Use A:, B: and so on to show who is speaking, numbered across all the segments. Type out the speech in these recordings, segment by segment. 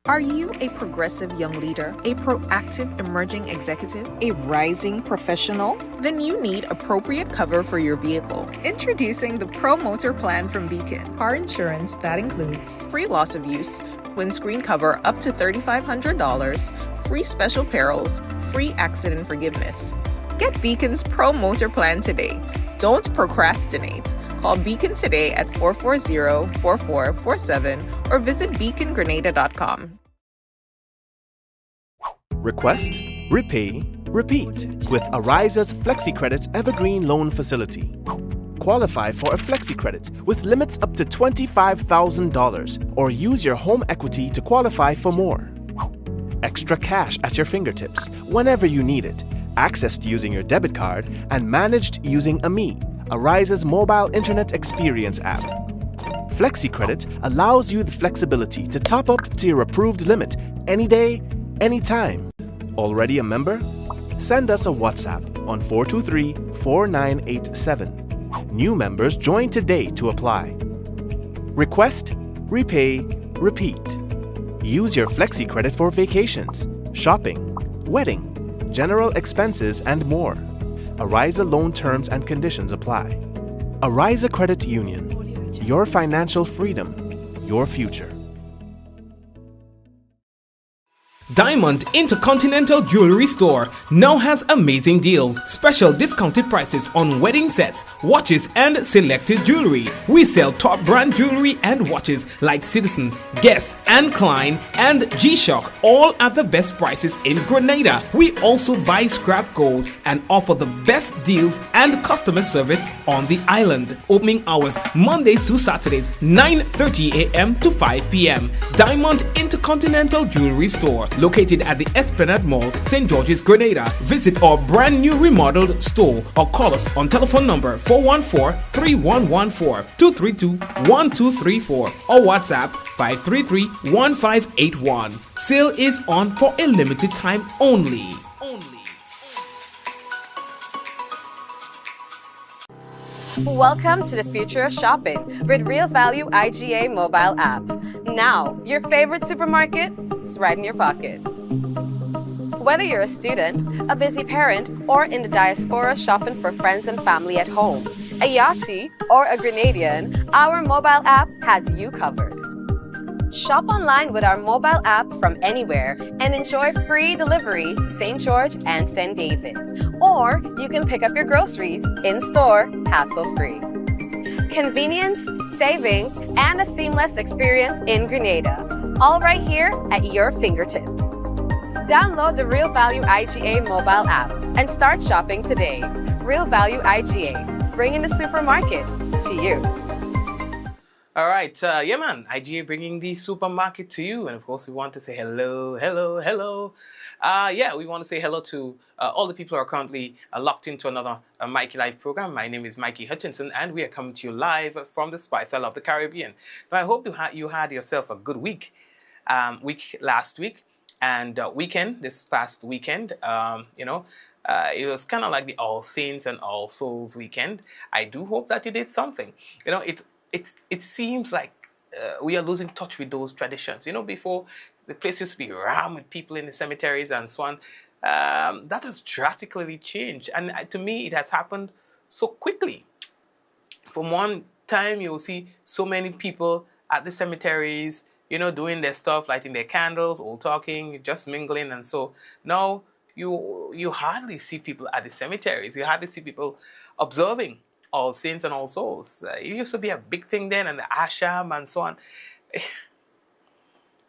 A: Are you a progressive young leader, a proactive emerging executive, a rising professional? Then you need appropriate cover for your vehicle. Introducing the Pro Motor Plan from Beacon. Car insurance that includes free loss of use, windscreen cover up to $3,500, free special perils, free accident forgiveness. Get Beacon's Pro Motor Plan today. Don't procrastinate. Call Beacon today at 440-4447 or visit beacongrenada.com.
B: Request, repay, repeat with Ariza's FlexiCredit Evergreen Loan Facility. Qualify for a FlexiCredit with limits up to $25,000 or use your home equity to qualify for more. Extra cash at your fingertips whenever you need it, accessed using your debit card and managed using AMI, Ariza's mobile internet experience app. FlexiCredit allows you the flexibility to top up to your approved limit any day, anytime. Already a member? Send us a WhatsApp on 423-4987. New members join today to apply. Request, repay, repeat. Use your FlexiCredit for vacations, shopping, wedding, general expenses, and more. Ariza loan terms and conditions apply. Ariza Credit Union. Your financial freedom, your future.
C: Diamond Intercontinental Jewelry Store now has amazing deals, special discounted prices on wedding sets, watches, and selected jewelry. We sell top brand jewelry and watches like Citizen, Guess, and Klein, and G-Shock, all at the best prices in Grenada. We also buy scrap gold and offer the best deals and customer service on the island. Opening hours Mondays to Saturdays, 9:30 a.m. to 5 p.m. Diamond Intercontinental Jewelry Store, located at the Esplanade Mall, St. George's, Grenada. Visit our brand new remodeled store or call us on telephone number 414-3114, 232-1234 or WhatsApp 533-1581. Sale is on for a limited time only.
D: Welcome to the future of shopping with Real Value IGA mobile app. Now, your favorite supermarket is right in your pocket. Whether you're a student, a busy parent, or in the diaspora shopping for friends and family at home, a Yachty, or a Grenadian, our mobile app has you covered. Shop online with our mobile app from anywhere and enjoy free delivery to St. George and St. David. Or you can pick up your groceries in-store, hassle-free. Convenience, savings, and a seamless experience in Grenada. All right here at your fingertips. Download the Real Value IGA mobile app and start shopping today. Real Value IGA, bringing the supermarket to you.
C: All right, yeah, man. IGA bringing the supermarket to you, and of course, we want to say hello. Yeah, we want to say hello to all the people who are currently locked into another Mikey Live program. My name is Mikey Hutchinson, and we are coming to you live from the Spice of the Caribbean. Now, I hope you had yourself a good week last week, and weekend this past weekend. It was kind of like the All Saints and All Souls weekend. I do hope that you did something. It seems like we are losing touch with those traditions. Before the place used to be rammed with people in the cemeteries and so on. That has drastically changed. And to me, it has happened so quickly. From one time, you'll see so many people at the cemeteries, doing their stuff, lighting their candles, all talking, just mingling. And so now you hardly see people at the cemeteries. You hardly see people observing All Saints and All Souls. It used to be a big thing then, and the asham and so on.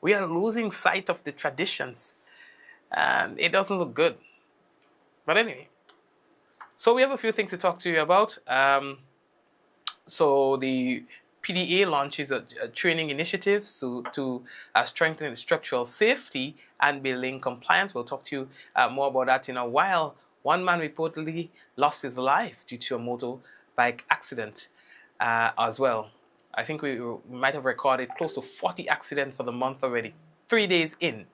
C: We are losing sight of the traditions, and it doesn't look good. But anyway, so we have a few things to talk to you about. So the PDA launches a training initiative to strengthen structural safety and building compliance. We'll talk to you more about that in a while. One man reportedly lost his life due to a motorbike accident as well. I think we might have recorded close to 40 accidents for the month already. 3 days in,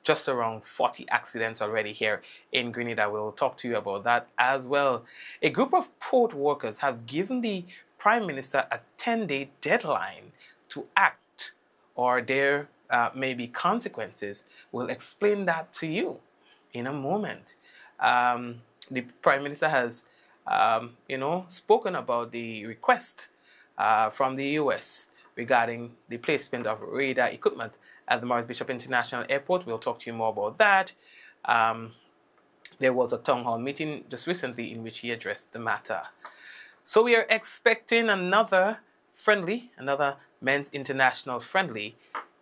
C: just around 40 accidents already here in Grenada. We'll talk to you about that as well. A group of port workers have given the Prime Minister a 10-day deadline to act, or their may be consequences. We'll explain that to you in a moment. The Prime Minister has, spoken about the request from the US regarding the placement of radar equipment at the Maurice Bishop International Airport. We'll talk to you more about that. There was a town hall meeting just recently in which he addressed the matter. So we are expecting another men's international friendly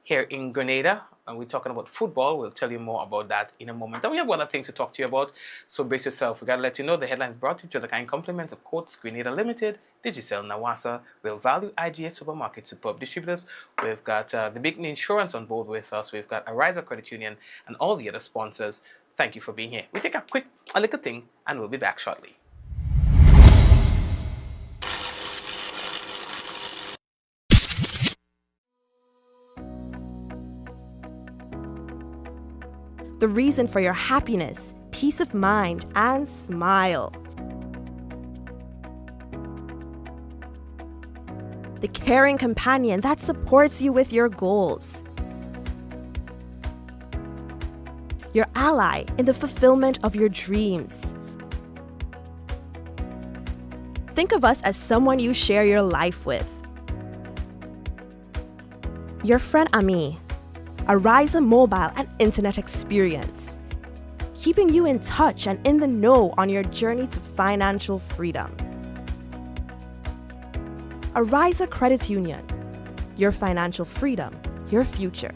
C: here in Grenada. And we're talking about football. We'll tell you more about that in a moment. And we have one other thing to talk to you about. So brace yourself. We got to let you know the headlines brought to you to the kind compliments of Courts, Grenada Limited, Digicel, Nawasa, Real Value, IGA Supermarket, Superb Distributors. We've got the Big Insurance on board with us. We've got Ariza Credit Union and all the other sponsors. Thank you for being here. We take a little thing and we'll be back shortly.
E: The reason for your happiness, peace of mind, and smile. The caring companion that supports you with your goals. Your ally in the fulfillment of your dreams. Think of us as someone you share your life with. Your friend Ami. Ariza mobile and internet experience, keeping you in touch and in the know on your journey to financial freedom. Ariza Credit Union, your financial freedom, your future.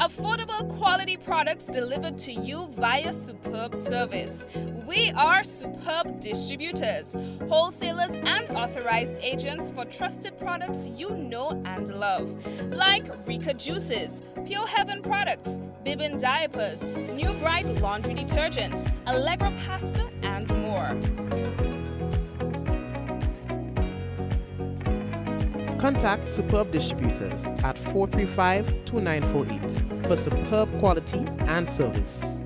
F: Affordable quality products delivered to you via Superb service. We are Superb distributors, wholesalers and authorized agents for trusted products you know and love, like Rika Juices, Pure Heaven products, Bibbin diapers, New Bright laundry detergent, Allegra pasta, and more.
G: Contact Superb Distributors at 435-2948 for superb quality and service.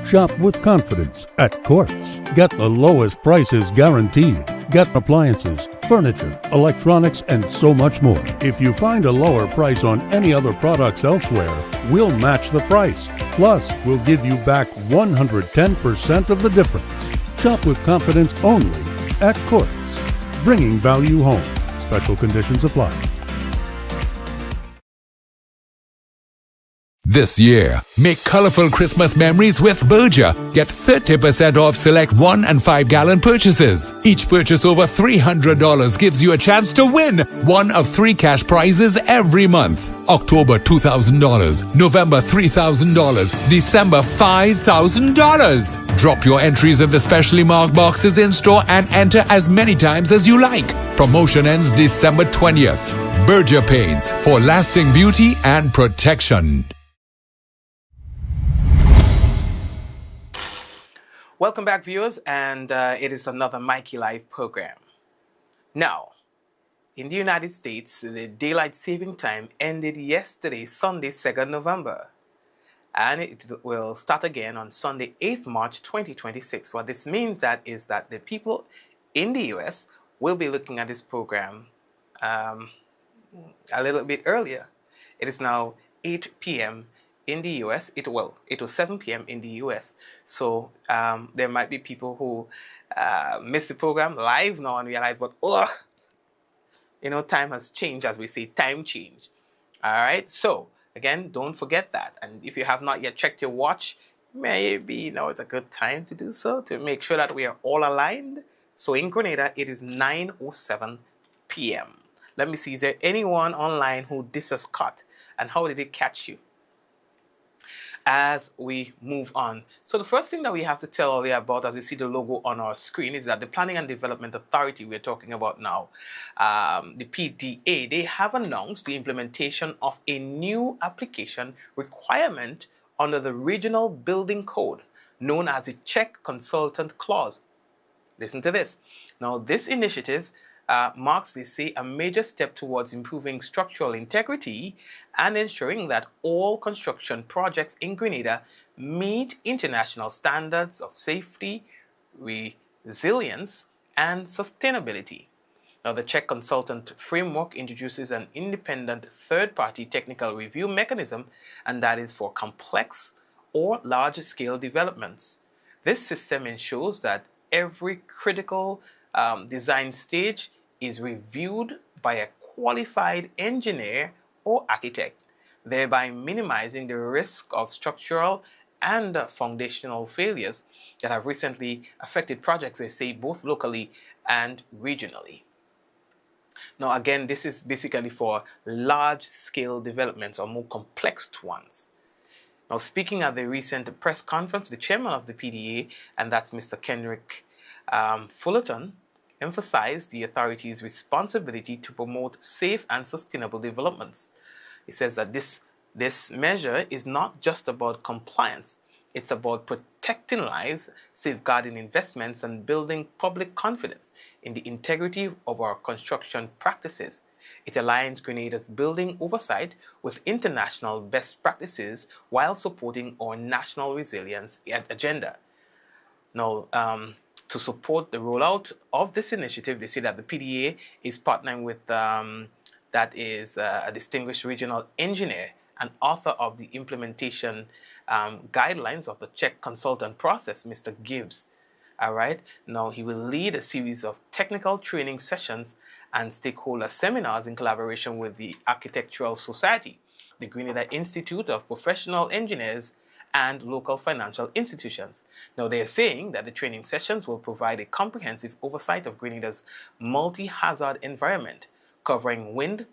H: Shop with confidence at Courts. Get the lowest prices guaranteed. Get appliances, furniture, electronics, and so much more. If you find a lower price on any other products elsewhere, we'll match the price. Plus, we'll give you back 110% of the difference. Shop with confidence only at Courts. Bringing value home. Special conditions apply.
I: This year, make colorful Christmas memories with Berger. Get 30% off select 1 and 5 gallon purchases. Each purchase over $300 gives you a chance to win one of 3 cash prizes every month. October $2,000, November $3,000, December $5,000. Drop your entries in the specially marked boxes in store and enter as many times as you like. Promotion ends December 20th. Berger Paints for lasting beauty and protection.
C: Welcome back, viewers, and it is another Mikey Live program. Now, in the United States, the daylight saving time ended yesterday, Sunday, 2nd November, and it will start again on Sunday, 8th March 2026. What this means is that the people in the US will be looking at this program a little bit earlier. It is now 8 p.m. in the US. It was 7 p.m. in the US. So there might be people who miss the program live now and realize, but time has changed, as we say, time change. All right. So again, don't forget that. And if you have not yet checked your watch, maybe it's a good time to do so to make sure that we are all aligned. So in Grenada, it is 9:07 p.m. Let me see, is there anyone online who this has caught? And how did it catch you? As we move on. So the first thing that we have to tell you about, as you see the logo on our screen, is that the Planning and Development Authority we're talking about now, the PDA, they have announced the implementation of a new application requirement under the Regional Building Code, known as the Check Consultant Clause. Listen to this. Now, this initiative marks, they say, a major step towards improving structural integrity and ensuring that all construction projects in Grenada meet international standards of safety, resilience, and sustainability. Now, the check consultant framework introduces an independent third-party technical review mechanism, and that is for complex or large-scale developments. This system ensures that every critical design stage is reviewed by a qualified engineer or architect, thereby minimizing the risk of structural and foundational failures that have recently affected projects, they say, both locally and regionally. Now, again, this is basically for large-scale developments or more complex ones. Now, speaking at the recent press conference, the chairman of the PDA, and that's Mr. Kenrick Fullerton, emphasized the authority's responsibility to promote safe and sustainable developments. He says that this measure is not just about compliance. It's about protecting lives, safeguarding investments, and building public confidence in the integrity of our construction practices. It aligns Grenada's building oversight with international best practices while supporting our national resilience agenda. Now, to support the rollout of this initiative, they say that the PDA is partnering with that is a distinguished regional engineer and author of the implementation guidelines of the check consultant process, Mr. Gibbs. All right. Now, he will lead a series of technical training sessions and stakeholder seminars in collaboration with the Architectural Society, the Grenada Institute of Professional Engineers, and local financial institutions. Now, they are saying that the training sessions will provide a comprehensive oversight of Grenada's multi-hazard environment, covering wind,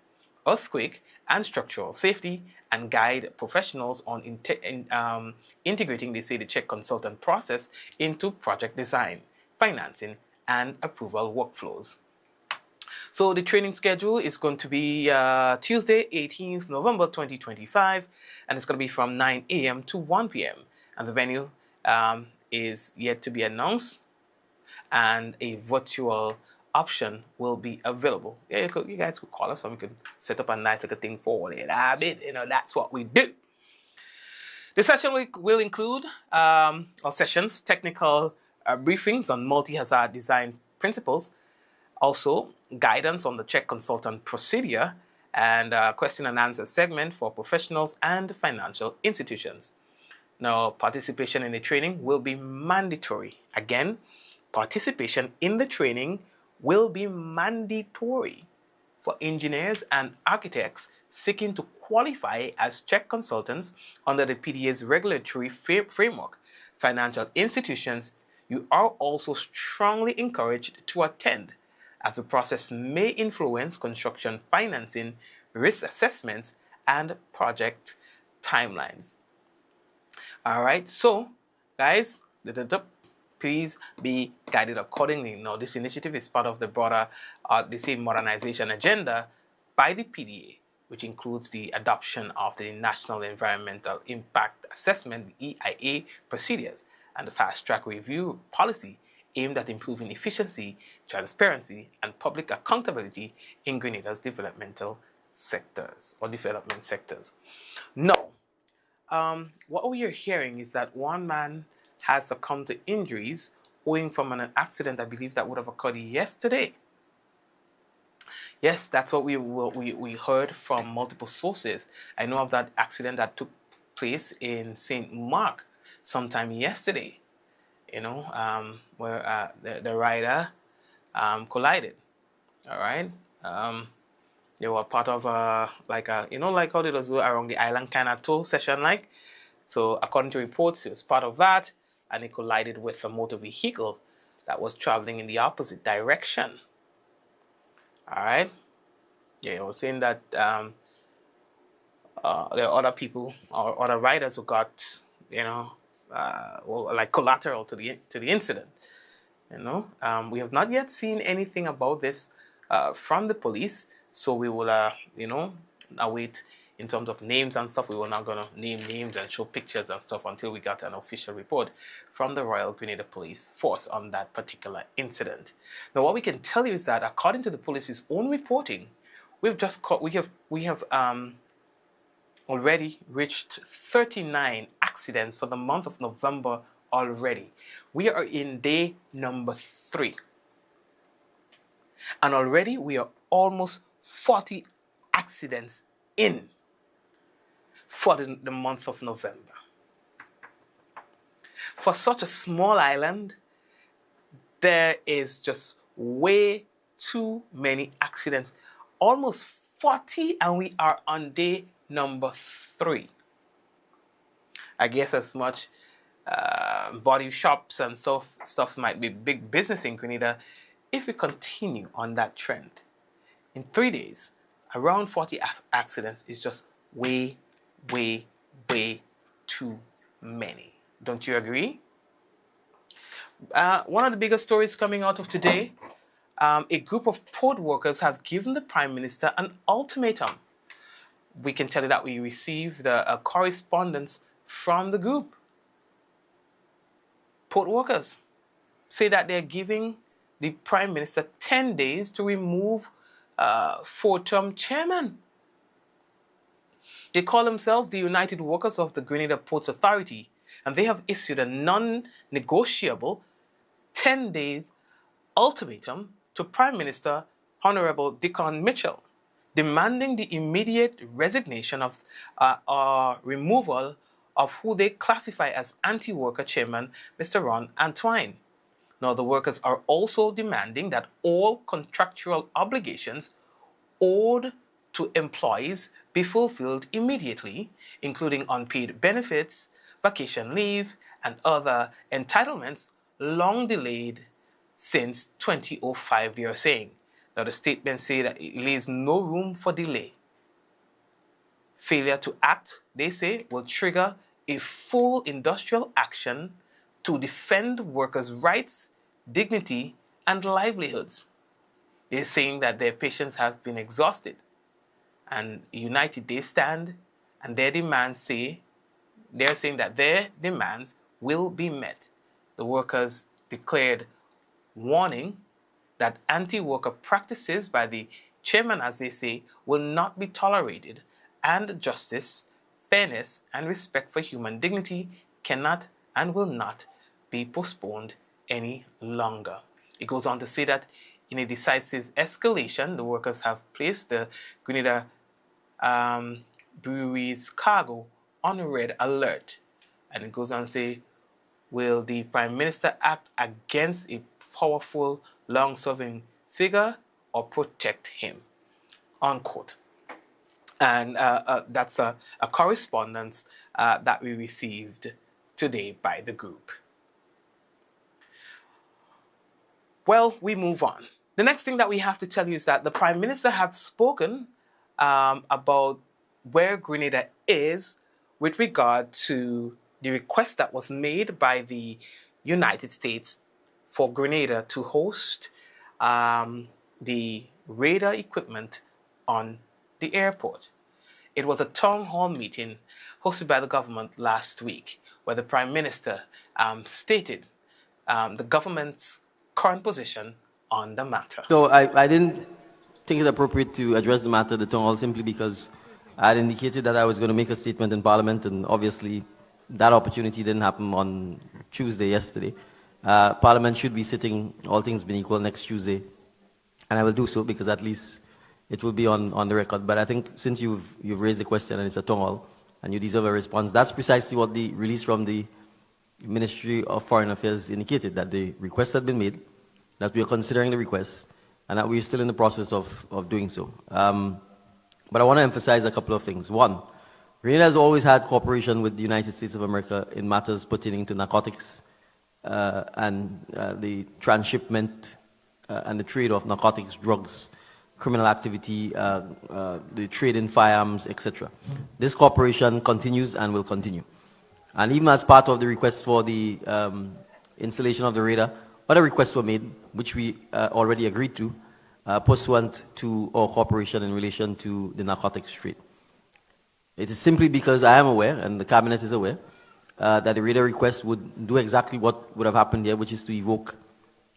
C: earthquake, and structural safety, and guide professionals on integrating, they say, the check consultant process into project design, financing, and approval workflows. So the training schedule is going to be Tuesday, 18th November 2025, and it's going to be from 9 a.m. to 1 p.m. And the venue is yet to be announced, and a virtual option will be available. Yeah, you guys could call us and we could set up a nice little thing for it. I mean, that's what we do. The session will include sessions, technical briefings on multi-hazard design principles, also guidance on the check consultant procedure, and question and answer segment for professionals and financial institutions. Now, participation in the training will be mandatory. Again, participation in the training will be mandatory for engineers and architects seeking to qualify as check consultants under the PDA's regulatory framework. Financial institutions, you are also strongly encouraged to attend, as the process may influence construction financing, risk assessments, and project timelines. All right, so guys, please be guided accordingly. Now, this initiative is part of the broader, modernization agenda by the PDA, which includes the adoption of the National Environmental Impact Assessment, EIA procedures, and the fast-track review policy aimed at improving efficiency, transparency, and public accountability in Grenada's developmental sectors or development sectors. Now, what we are hearing is that one man has succumbed to injuries owing from an accident, I believe, that would have occurred yesterday. Yes, that's what we heard from multiple sources. I know of that accident that took place in St. Mark sometime yesterday, where the rider collided. All right. They were part of like how they do around the island kind of tow session, like. So according to reports, it was part of that, and it collided with a motor vehicle that was traveling in the opposite direction. All right. Yeah, I was saying that there are other people or other riders who got, like collateral to the incident. We have not yet seen anything about this from the police, so we will, await in terms of names and stuff. We were not going to name names and show pictures and stuff until we got an official report from the Royal Grenada Police Force on that particular incident. Now, what we can tell you is that according to the police's own reporting, we have already reached 39 accidents for the month of November already. We are in day number 3. And already we are almost 40 accidents in for the month of November. For such a small island, there is just way too many accidents. Almost 40, and we are on day number 3. I guess as much body shops and stuff might be big business in Grenada. If we continue on that trend, in 3 days, around 40 accidents is just way too many. Don't you agree? One of the biggest stories coming out of today, a group of port workers have given the Prime Minister an ultimatum. We can tell you that we received a correspondence from the group. Port workers say that they're giving the Prime Minister 10 days to remove 4-term chairman. They call themselves the United Workers of the Grenada Ports Authority, and they have issued a non-negotiable 10 days ultimatum to Prime Minister Honorable Dickon Mitchell, demanding the immediate resignation of or removal of who they classify as anti-worker chairman, Mr. Ron Antwine. Now, the workers are also demanding that all contractual obligations owed to employees be fulfilled immediately, including unpaid benefits, vacation leave, and other entitlements long delayed since 2005, they are saying. Now, the statement say that it leaves no room for delay. Failure to act, they say, will trigger a full industrial action to defend workers' rights, dignity, and livelihoods. They're saying that their patience have been exhausted, and united they stand, and their demands they're saying that their demands will be met. The workers declared warning that anti-worker practices by the chairman, as they say, will not be tolerated, and justice, fairness, and respect for human dignity cannot and will not be postponed any longer. It goes on to say that in a decisive escalation, the workers have placed the Grenada brewery's cargo on red alert. And it goes on to say, will the Prime Minister act against a powerful, long-serving figure or protect him? Unquote. And that's a correspondence that we received today by the group. Well, we move on. The next thing that we have to tell you is that the Prime Minister have spoken about where Grenada is with regard to the request that was made by the United States for Grenada to host the radar equipment on the airport. It was a town hall meeting hosted by the government last week, where the Prime Minister stated the government's current position on the matter.
J: So I didn't think it appropriate to address the matter at the town hall simply because I had indicated that I was going to make a statement in Parliament, and obviously that opportunity didn't happen on Tuesday, yesterday. Parliament should be sitting, all things being equal, next Tuesday, and I will do so because at least it will be on the record. But I think since you've raised the question and it's a town hall and you deserve a response, that's precisely what the release from the Ministry of Foreign Affairs indicated, that the request had been made, that we are considering the request, and that we're still in the process of doing so. But I want to emphasize a couple of things. One, Grenada has always had cooperation with the United States of America in matters pertaining to narcotics and the transshipment and the trade of narcotics, drugs, criminal activity, the trade in firearms, etc. This cooperation continues and will continue. And even as part of the request for the installation of the radar, other requests were made, which we already agreed to, pursuant to our cooperation in relation to the narcotics trade. It is simply because I am aware, and the Cabinet is aware, that the radar request would do exactly what would have happened here, which is to evoke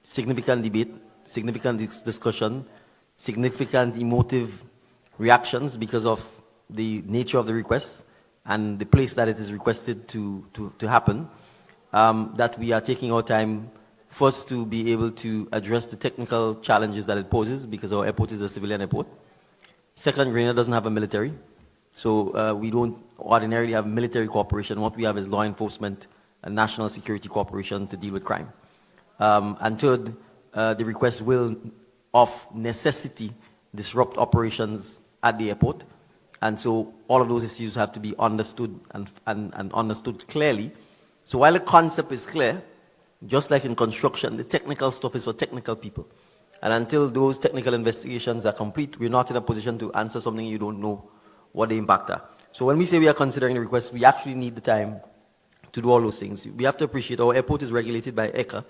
J: significant debate, significant discussion, significant emotive reactions because of the nature of the request and the place that it is requested to happen, that we are taking our time First, to be able to address the technical challenges that it poses, because our airport is a civilian airport. Second, Grenada doesn't have a military, so we don't ordinarily have military cooperation. What we have is law enforcement and national security cooperation to deal with crime. And third, the request will, of necessity, disrupt operations at the airport. And so all of those issues have to be understood and understood clearly. So while the concept is clear, just like in construction, the technical stuff is for technical people. And until those technical investigations are complete, we're not in a position to answer something you don't know what the impact are. So when we say we are considering the request, we actually need the time to do all those things. We have to appreciate our airport is regulated by ECA.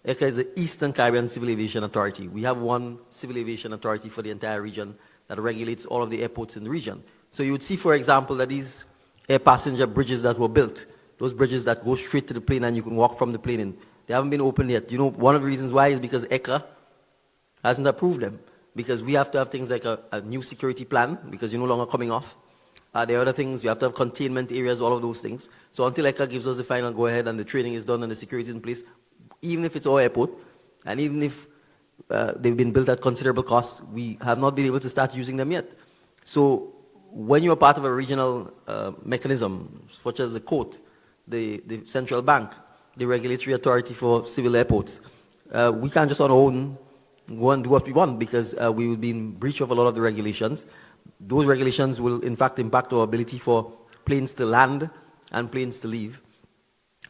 J: ECA is the Eastern Caribbean Civil Aviation Authority. We have one civil aviation authority for the entire region that regulates all of the airports in the region. So you would see, for example, that these air passenger bridges that were built, those bridges that go straight to the plane and you can walk from the plane in, they haven't been opened yet. You know, one of the reasons why is because ECA hasn't approved them. Because we have to have things like a new security plan, because you're no longer coming off. There are other things, you have to have containment areas, all of those things. So until ECA gives us the final go-ahead and the training is done and the security is in place, even if it's our airport, and even if they've been built at considerable cost, we have not been able to start using them yet. So when you're part of a regional mechanism, such as the court, the central bank, the regulatory authority for civil airports, we can't just on our own go and do what we want, because we will be in breach of a lot of the regulations. Those regulations will in fact impact our ability for planes to land and planes to leave.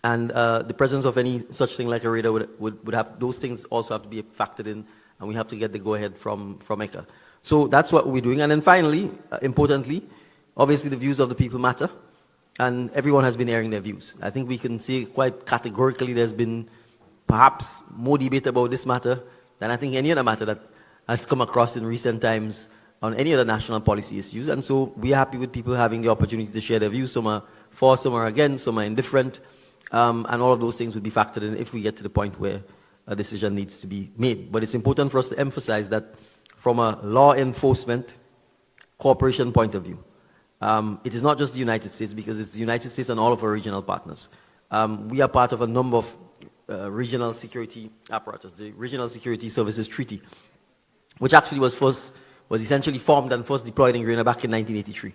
J: And the presence of any such thing like a radar would have, those things also have to be factored in, and we have to get the go-ahead from ECA. So that's what we're doing. And then finally, importantly, obviously the views of the people matter, and everyone has been airing their views. I think we can say quite categorically there's been perhaps more debate about this matter than I think any other matter that has come across in recent times on any other national policy issues. And so we're happy with people having the opportunity to share their views. Some are for, some are against, some are indifferent. And all of those things would be factored in if we get to the point where a decision needs to be made. But it's important for us to emphasize that from a law enforcement cooperation point of view, it is not just the United States, because it's the United States and all of our regional partners. We are part of a number of regional security apparatus, the Regional Security Services Treaty, which actually was essentially formed and first deployed in Grenada back in 1983.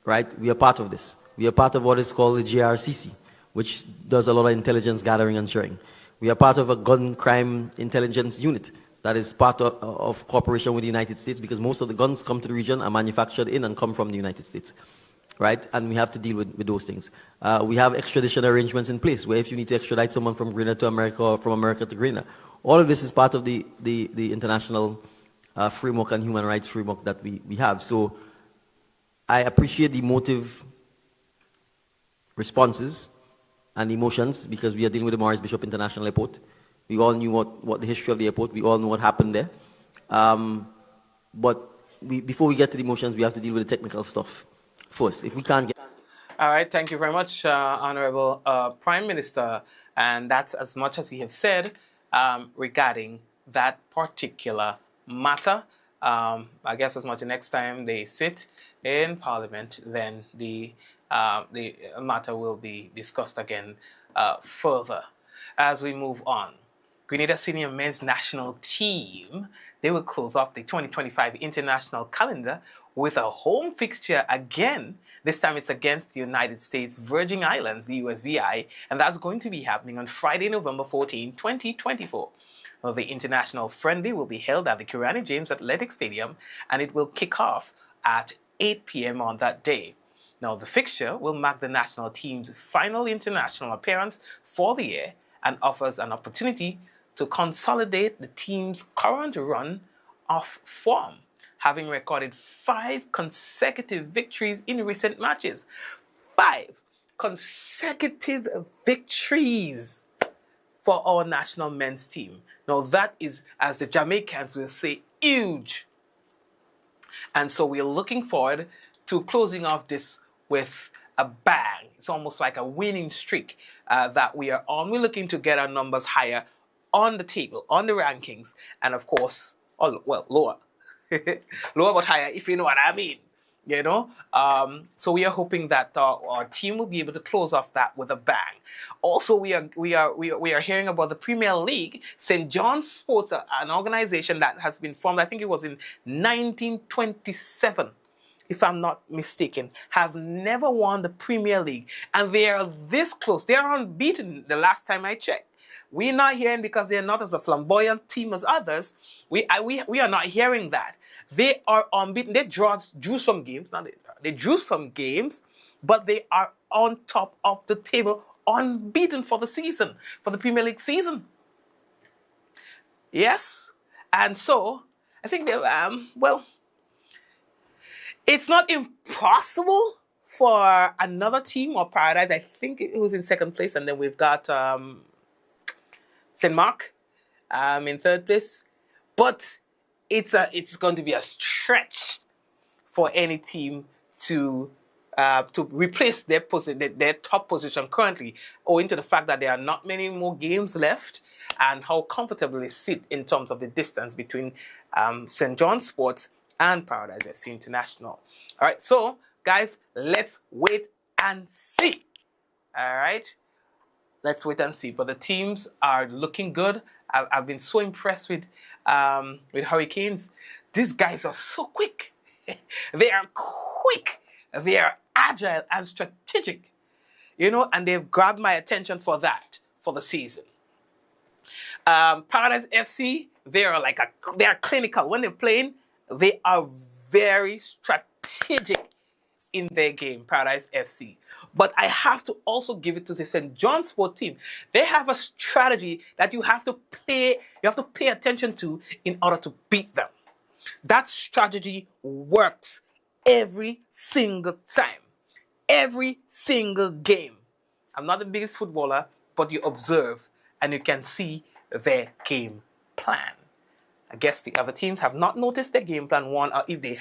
J: Right? We are part of this. We are part of what is called the JRCC, which does a lot of intelligence gathering and sharing. We are part of a gun crime intelligence unit that is part of cooperation with the United States, because most of the guns come to the region are manufactured in and come from the United States, right? And we have to deal with those things. We have extradition arrangements in place, where if you need to extradite someone from Grenada to America or from America to Grenada, all of this is part of the international framework and human rights framework that we have. So I appreciate the emotive responses and emotions, because we are dealing with the Maurice Bishop International Airport. We all knew what the history of the airport, we all know what happened there. But before we get to the emotions, we have to deal with the technical stuff first. If we can't get...
C: All right, thank you very much, Honorable Prime Minister. And that's as much as you have said regarding that particular matter. I guess as much as next time they sit in Parliament, then the matter will be discussed again further. As we move on, Grenada Senior Men's National Team, they will close off the 2025 international calendar with a home fixture again. This time it's against the United States Virgin Islands, the USVI, and that's going to be happening on Friday, November 14, 2024. Well, the international friendly will be held at the Kirani James Athletic Stadium, and it will kick off at 8 p.m. on that day. Now, the fixture will mark the national team's final international appearance for the year and offers an opportunity to consolidate the team's current run of form, having recorded 5 consecutive victories in recent matches. 5 consecutive victories for our national men's team. Now, that is, as the Jamaicans will say, huge. And so we're looking forward to closing off this with a bang. It's almost like a winning streak that we are on. We're looking to get our numbers higher on the table, on the rankings, and of course, lower. Lower but higher, if you know what I mean. You know, so we are hoping that our team will be able to close off that with a bang. Also, we are hearing about the Premier League. St. John's Sports, an organization that has been formed, I think it was in 1927, if I'm not mistaken, have never won the Premier League, and they are this close. They are unbeaten. The last time I checked. We're not hearing because they're not as a flamboyant team as others. We are not hearing that. They are unbeaten. They drew some games. They drew some games, but they are on top of the table, unbeaten for the season, for the Premier League season. Yes, and so I think they well, it's not impossible for another team or Paradise. I think it was in second place, and then we've got St. Mark in third place, but it's going to be a stretch for any team to replace their top position currently, owing to the fact that there are not many more games left and how comfortable they sit in terms of the distance between St. John's Sports and Paradise FC International. All right, so guys, let's wait and see. All right, let's wait and see. But the teams are looking good. I've been so impressed with Hurricanes. These guys are so quick. They are quick. They are agile and strategic, you know, and they've grabbed my attention for that for the season. Paradise FC, they are clinical when they're playing. They are very strategic in their game, Paradise FC. But I have to also give it to the St. John's Sport team. They have a strategy that you have to pay attention to in order to beat them. That strategy works every single time, every single game. I'm not the biggest footballer, but you observe and you can see their game plan. I guess the other teams have not noticed their game plan, one, or if they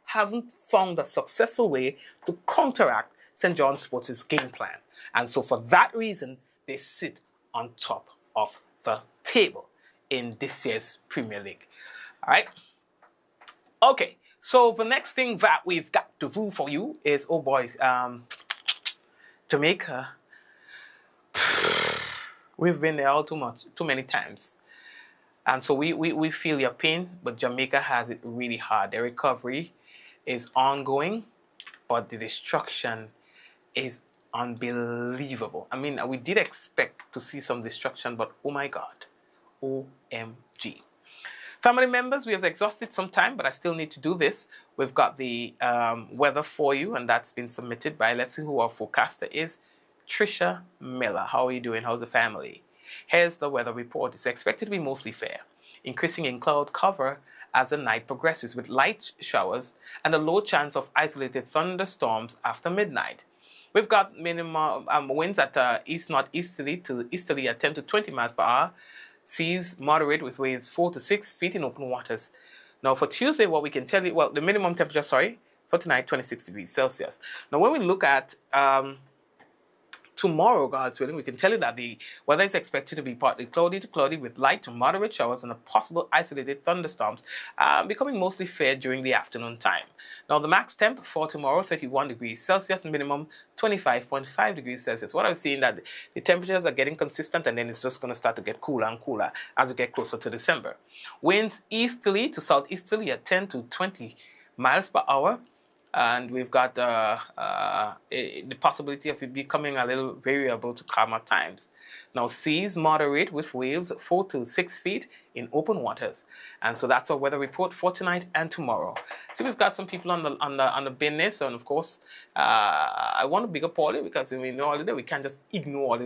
C: haven't found a successful way to counteract St. John's Sports' game plan. And so for that reason, they sit on top of the table in this year's Premier League. All right? Okay, so the next thing that we've got to do for you is, oh boy, Jamaica. We've been there all too many times. And so we feel your pain, but Jamaica has it really hard. Their recovery is ongoing, but the destruction is unbelievable. I mean, we did expect to see some destruction, but oh my God, OMG. Family members, we have exhausted some time, but I still need to do this. We've got the weather for you, and that's been submitted by, let's see who our forecaster is, Trisha Miller. How are you doing? How's the family? Here's the weather report. It's expected to be mostly fair, increasing in cloud cover as the night progresses with light showers and a low chance of isolated thunderstorms after midnight. We've got minimum winds at east-northeasterly to easterly at 10 to 20 miles per hour. Seas moderate with waves 4 to 6 feet in open waters. Now for Tuesday, what we can tell you, well, the minimum temperature, for tonight, 26 degrees Celsius. Now when we look at tomorrow, God's willing, we can tell you that the weather is expected to be partly cloudy to cloudy with light to moderate showers and a possible isolated thunderstorms, becoming mostly fair during the afternoon time. Now, the max temp for tomorrow, 31 degrees Celsius, minimum 25.5 degrees Celsius. What I was seeing that the temperatures are getting consistent, and then it's just going to start to get cooler and cooler as we get closer to December. Winds easterly to southeasterly at 10 to 20 miles per hour. And we've got the possibility of it becoming a little variable to calmer times. Now, seas moderate with waves 4 to 6 feet in open waters. And so that's our weather report for tonight and tomorrow. So we've got some people on the business, and of course, I want to big up Paulie because we know all of that. We can't just ignore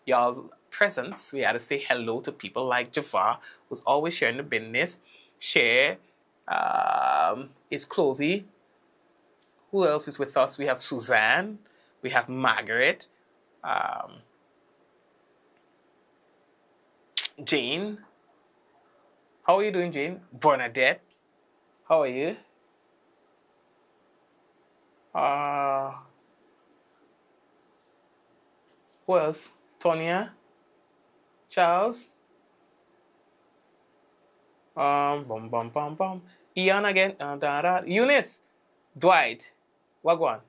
C: y'all's presence. We had to say hello to people like Jafar, who's always sharing the business. Share, it's Clovey. Who else is with us? We have Suzanne. We have Margaret. Jane. How are you doing, Jane? Bernadette. How are you? Who else? Tonya. Charles. Ian again. Eunice. Dwight, wagwan.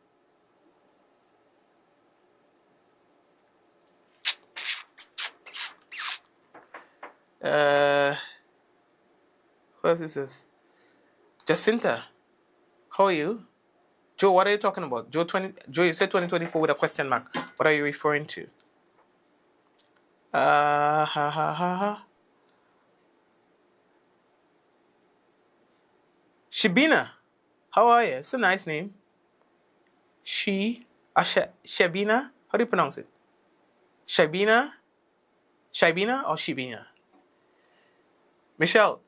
C: What is this? Jacinta, how are you? Joe, what are you talking about? Joe, you said 2024 with a question mark. What are you referring to? Ha ha ha ha. Shibina, how are you? It's a nice name. Shabina, how do you pronounce it? Shabina or Shibina? Michelle,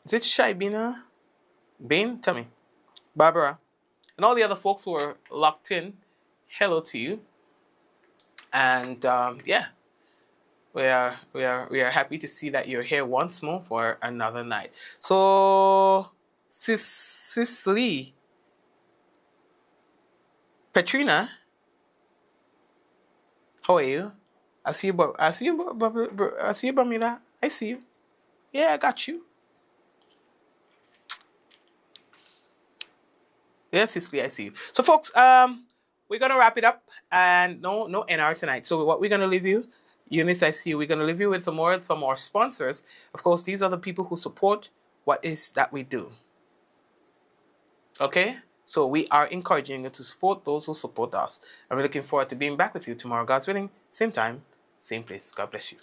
C: is it Shabina? Bain, tell me. Barbara, and all the other folks who are locked in, hello to you. And yeah, we are happy to see that you're here once more for another night. So, Lee, Petrina, how are you? I see you, Bermuda. I see you. Yeah, I got you. Yes, Cicely, I see you. So, folks, we're gonna wrap it up, and no NR tonight. So, what we're gonna leave you, Eunice, I see you. We're gonna leave you with some words from our sponsors. Of course, these are the people who support what is that we do. Okay, so we are encouraging you to support those who support us, and we're looking forward to being back with you tomorrow, God's willing, same time, same place. God bless you.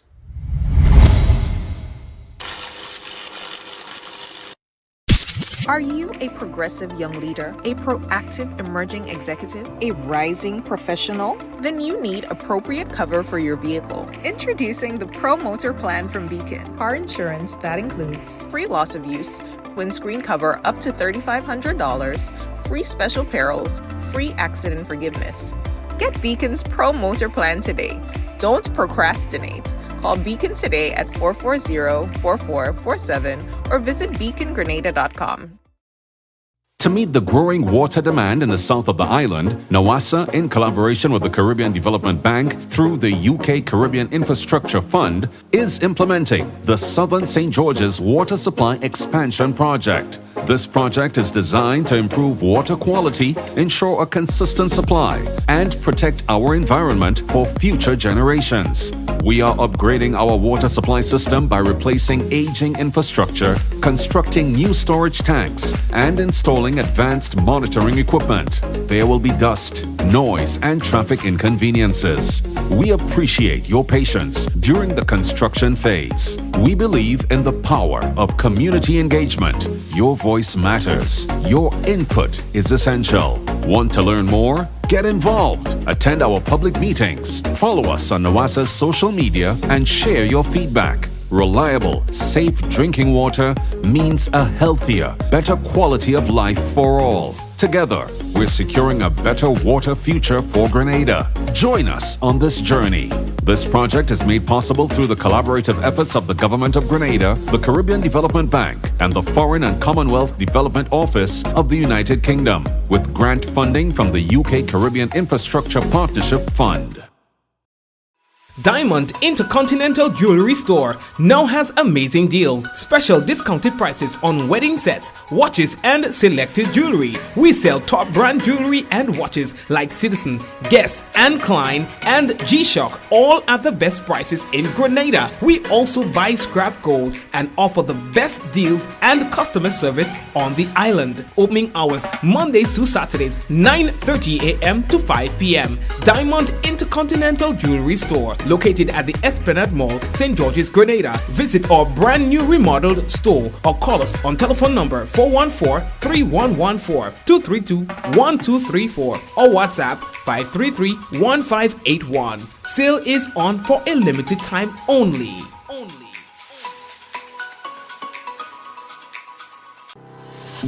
A: Are you a progressive young leader, a proactive emerging executive, a rising professional? Then you need appropriate cover for your vehicle. Introducing the Pro Motor Plan from Beacon. Car insurance that includes free loss of use, windscreen cover up to $3,500, free special perils, free accident forgiveness. Get Beacon's Pro Motor Plan today. Don't procrastinate. Call Beacon today at 440-4447 or visit beacongrenada.com.
K: To meet the growing water demand in the south of the island, NAWASA, in collaboration with the Caribbean Development Bank through the UK Caribbean Infrastructure Fund, is implementing the Southern St. George's Water Supply Expansion Project. This project is designed to improve water quality, ensure a consistent supply, and protect our environment for future generations. We are upgrading our water supply system by replacing aging infrastructure, constructing new storage tanks, and installing advanced monitoring equipment. There will be dust, noise, and traffic inconveniences. We appreciate your patience during the construction phase. We believe in the power of community engagement. Your voice matters. Your input is essential. Want to learn more? Get involved. Attend our public meetings. Follow us on NAWASA's social media and share your feedback. Reliable, safe drinking water means a healthier, better quality of life for all. Together, we're securing a better water future for Grenada. Join us on this journey. This project is made possible through the collaborative efforts of the Government of Grenada, the Caribbean Development Bank, and the Foreign and Commonwealth Development Office of the United Kingdom, with grant funding from the UK Caribbean Infrastructure Partnership Fund.
C: Diamond Intercontinental Jewelry Store now has amazing deals, special discounted prices on wedding sets, watches, and selected jewelry. We sell top brand jewelry and watches like Citizen, Guess, and Klein, and G-Shock, all at the best prices in Grenada. We also buy scrap gold and offer the best deals and customer service on the island. Opening hours Mondays to Saturdays, 9:30 a.m. to 5 p.m. Diamond Intercontinental Jewelry Store, located at the Esplanade Mall, St. George's, Grenada. Visit our brand new remodeled store or call us on telephone number 414-3114, 232-1234 or WhatsApp 533-1581. Sale is on for a limited time only.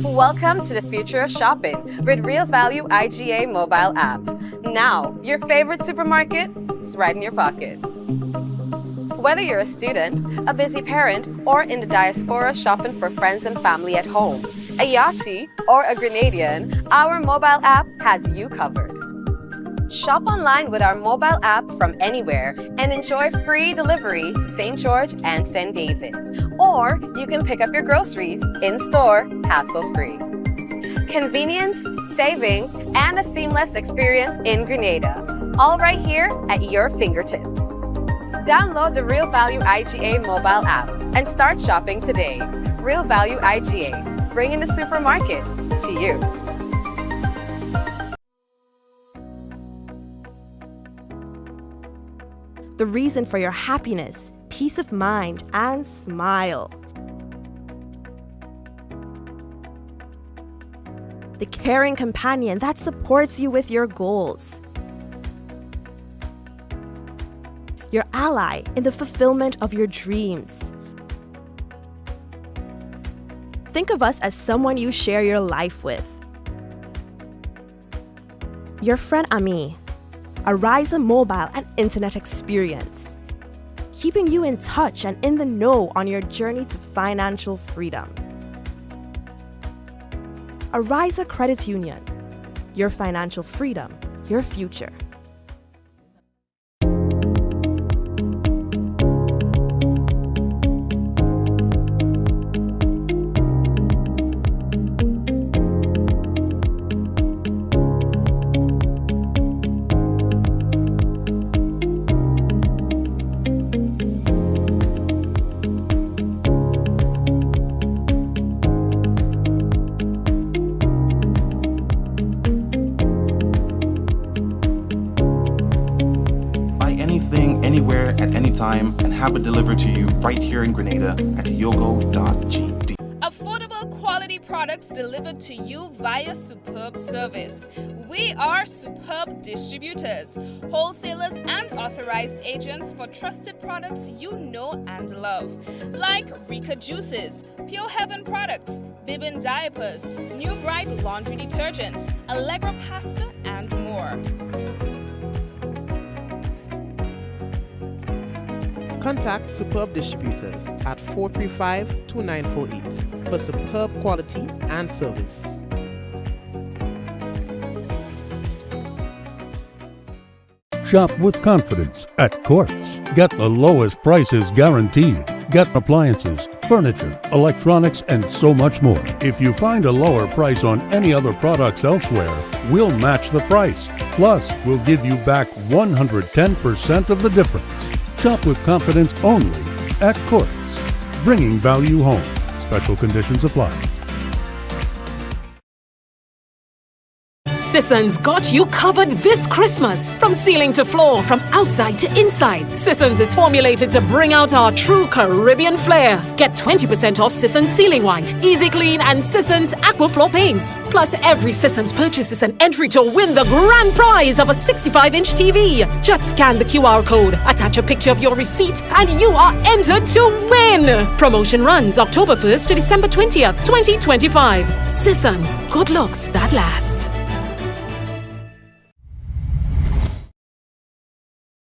D: Welcome to the future of shopping with Real Value IGA mobile app. Now, your favorite supermarket is right in your pocket. Whether you're a student, a busy parent, or in the diaspora shopping for friends and family at home, a Yachty, or a Grenadian, our mobile app has you covered. Shop online with our mobile app from anywhere and enjoy free delivery to St. George and St. David. Or you can pick up your groceries in-store, hassle-free. Convenience, savings, and a seamless experience in Grenada. All right here at your fingertips. Download the Real Value IGA mobile app and start shopping today. Real Value IGA, bringing the supermarket to you.
E: The reason for your happiness, peace of mind, and smile. The caring companion that supports you with your goals. Your ally in the fulfillment of your dreams. Think of us as someone you share your life with. Your friend Ami, a Riser mobile and internet experience, keeping you in touch and in the know on your journey to financial freedom. A Riser Credit Union, your financial freedom, your future.
L: Anything, anywhere, at any time, and have it delivered to you right here in Grenada at yogo.gd.
F: Affordable quality products delivered to you via Superb service. We are Superb distributors, wholesalers and authorized agents for trusted products you know and love, like Rika Juices, Pure Heaven products, Bibin diapers, New Bright laundry detergent, Allegra pasta, and more.
G: Contact Superb Distributors at 435-2948 for superb quality and service.
H: Shop with confidence at Quartz. Get the lowest prices guaranteed. Get appliances, furniture, electronics, and so much more. If you find a lower price on any other products elsewhere, we'll match the price. Plus, we'll give you back 110% of the difference. Shop with confidence only at Quartz. Bringing value home. Special conditions apply.
M: Sisson's got you covered this Christmas. From ceiling to floor, from outside to inside. Sisson's is formulated to bring out our true Caribbean flair. Get 20% off Sisson's Ceiling White, Easy Clean, and Sisson's Aquaflow paints. Plus, every Sisson's purchase is an entry to win the grand prize of a 65-inch TV. Just scan the QR code, attach a picture of your receipt, and you are entered to win. Promotion runs October 1st to December 20th, 2025. Sisson's, good looks that last.